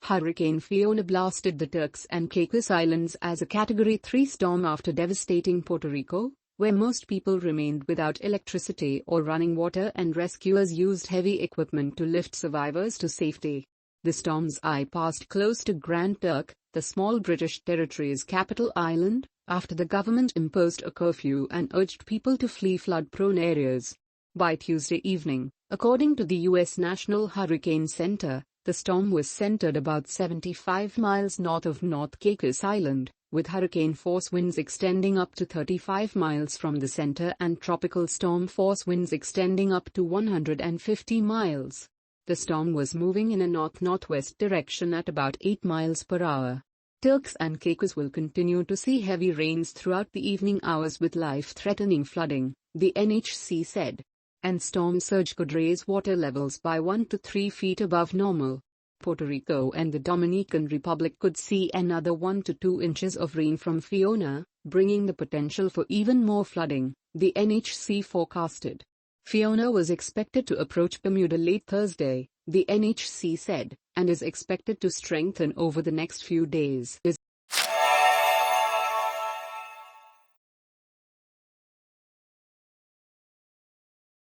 Hurricane Fiona blasted the Turks and Caicos Islands as a Category 3 storm after devastating Puerto Rico, where most people remained without electricity or running water, and rescuers used heavy equipment to lift survivors to safety. The storm's eye passed close to Grand Turk, the small British territory's capital island, after the government imposed a curfew and urged people to flee flood-prone areas. By Tuesday evening, according to the U.S. National Hurricane Center, the storm was centered about 75 miles north of North Caicos Island, with hurricane-force winds extending up to 35 miles from the center and tropical storm-force winds extending up to 150 miles. The storm was moving in a north-northwest direction at about 8 miles per hour. Turks and Caicos will continue to see heavy rains throughout the evening hours with life-threatening flooding, the NHC said. And storm surge could raise water levels by 1 to 3 feet above normal. Puerto Rico and the Dominican Republic could see another 1 to 2 inches of rain from Fiona, bringing the potential for even more flooding, the NHC forecasted. Fiona was expected to approach Bermuda late Thursday, the NHC said, and is expected to strengthen over the next few days.